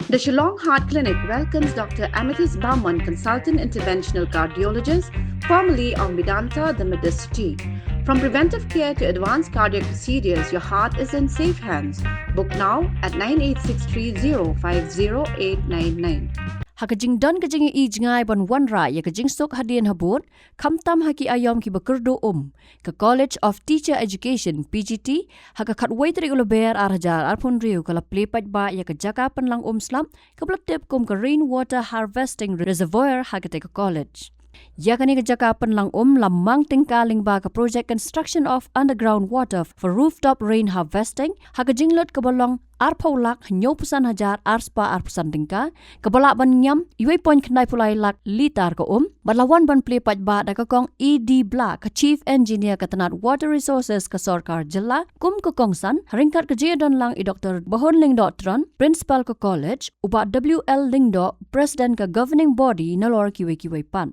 The Shillong Heart Clinic welcomes Dr. Amethyst Bauman, consultant interventional cardiologist, formerly of Medanta, the Medicity. From preventive care to advanced cardiac procedures, your heart is in safe hands. Book now at 9863050899. Hakajing don kajing I jngai bon wan ra ya kajing sok hadien habut kamtam haki Aïom ki Kyrduh ka College of Teacher Education PGT haka kat waitri ulober arhajar arpun riu kala Plie Paidbah ya kajaka penlang slam ka blatep ka rainwater harvesting reservoir haka ka college. Ya kani kajaka penlang lamang tingkaling ba ka project construction of underground water for rooftop rain harvesting haka jinglot ka bolong arpaulak hanyopusan hajar arspa arpusan tingka kabalak ban nyam iway point knai pulai lak litar ka balawan ban Plie Paidbah da ka kong ED Bla ka chief engineer ka tanat water resources ka Sarkar Jilla ka kongsan haringkat ka jiyadon lang I Dr. Bahon Lingdo Tron principal ka college uba WL Lingdo president ka governing body nalor kiway pan.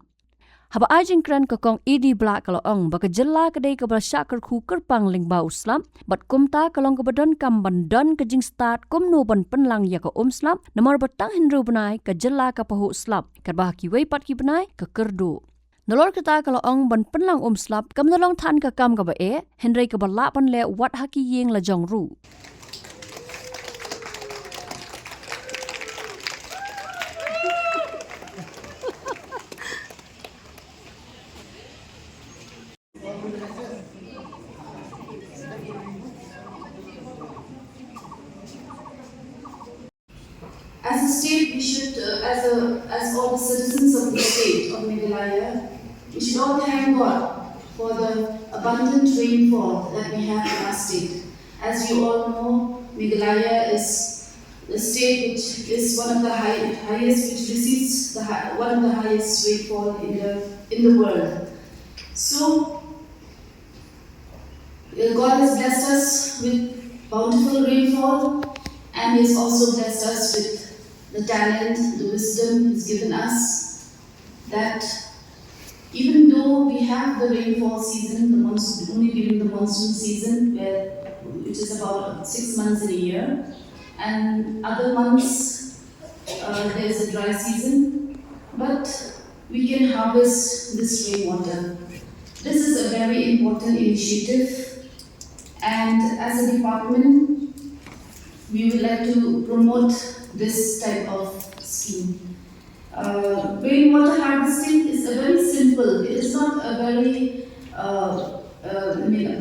Haba ajing kran ka kong ED Bla kaloong baka jela kadai ka bersyakar ku kerpang lingba uslam bat kumta kalong ka badon kam bandon ka jing start kum no ban penlang ya ka slam namar batang hinru benai ka jela ka pahu slap karbah ki wei pat ki benai ka Kyrduh. Nolor kita kaloong ban penlang slap kam nolong tan ka kam ka ba henry ka balak pan le wat haki yeng la jong ru. As a state, we should, as all the citizens of the state of Meghalaya, we should all thank God for the abundant rainfall that we have in our state. As you all know, Meghalaya is the state which is one of the highest, which receives one of the highest rainfall in the world. So, God has blessed us with bountiful rainfall, and He has also blessed us with the talent, the wisdom He's given us, that even though we have the rainfall season, the monsoon, only during the monsoon season, which is about 6 months in a year, and other months there is a dry season, but we can harvest this rainwater. This is a very important initiative, and as a department, we would like to promote this type of scheme. Rainwater harvesting is a very simple. It is not a very a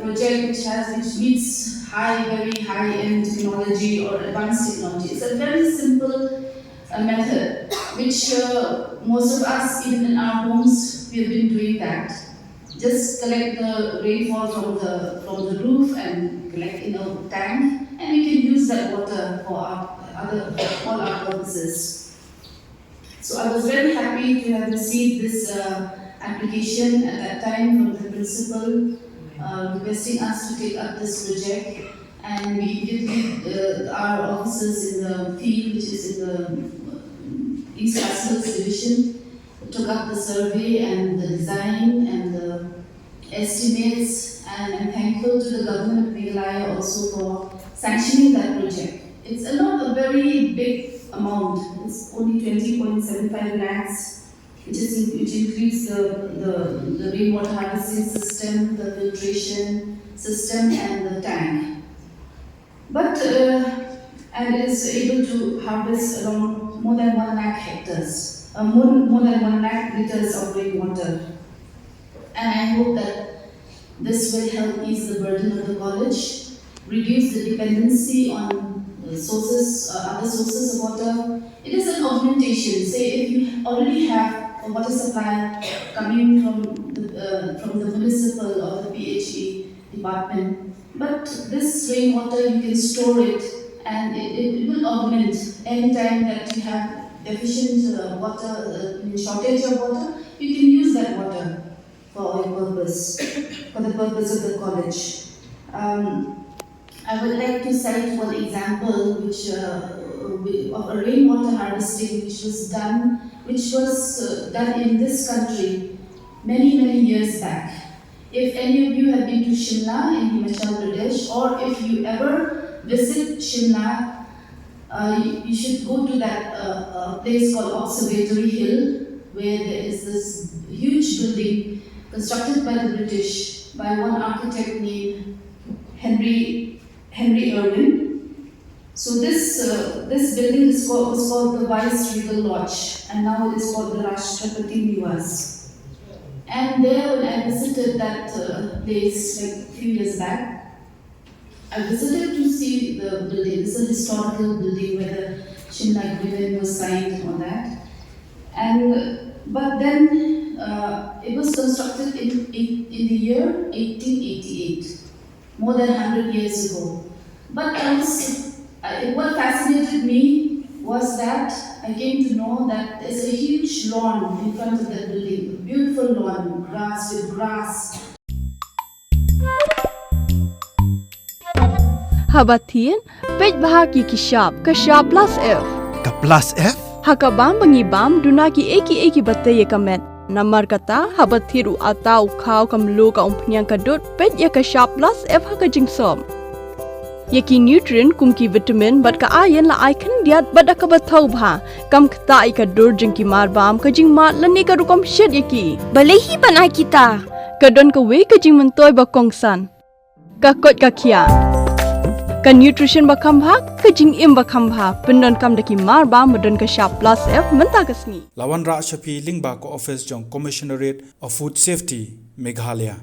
project which needs very high-end technology or advanced technology. It's a very simple method which most of us, even in our homes, we have been doing that. Just collect the rainfall from the roof and collect in a tank, and we can use that water for all our purposes. So I was very happy to have received this application at that time from the principal requesting us to take up this project, and we immediately our officers in the field, which is in the East Castles division, took up the survey and the design and the estimates, and I'm thankful to the government of Meghalaya also for sanctioning that project. It's not a very big amount. It's only 20.75 lakhs, which includes the rainwater harvesting system, the filtration system, and the tank. But and it is able to harvest around more than 1 lakh hectares, more than 1 lakh liters of rainwater. And I hope that this will help ease the burden of the college, reduce the dependency on other sources of water. It is an augmentation. Say if you already have a water supply coming from the municipal or the PHE department, but this rainwater you can store it, and it will augment any time that you have deficient water, shortage of water. You can use that water for your purpose, for the purpose of the college. I would like to cite one example of a rainwater harvesting which was done in this country many years back. If any of you have been to Shimla in Himachal Pradesh, or if you ever visit Shimla you should go to that place called Observatory Hill, where there is this huge building constructed by the British by one architect named Henry Irwin. So this building was called the Vice Regal Lodge, and now it is called the Rashtrapati Niwas. And there, when I visited that place like a few years back, I visited to see the building. It's a historical building where the Shillong Mail was signed and all that. But then it was constructed in the year 1888, more than 100 years ago. But what fascinated me was that I came to know that there's a huge lawn in front of that building, a beautiful lawn, with grass. Habatin, Paidbah ki kishab plus F. Ka plus F? Hakabam bangibam dunaki eki batay kamet. Namar kata habathiru atau kau kamlu ka umpnyang kadut ped ya kishab plus F hakajingsom. Yaki nutrient kumki vitamin bat ka ayan la ai khandiat bada ka bathau bha kam khta ai ka dur jingki marbam ka jingma lani ka rukom shed yaki balehi banai kita kadon ka we ka jing mantoy ba kongsan ka kot ka khia ka nutrition ba khambha ka jing im ba khambha pendon kam daki marba madon ka sharp plus F menta kasni Lawan Ra Shapi Lingba ko office jong Commissionerate of Food Safety Meghalaya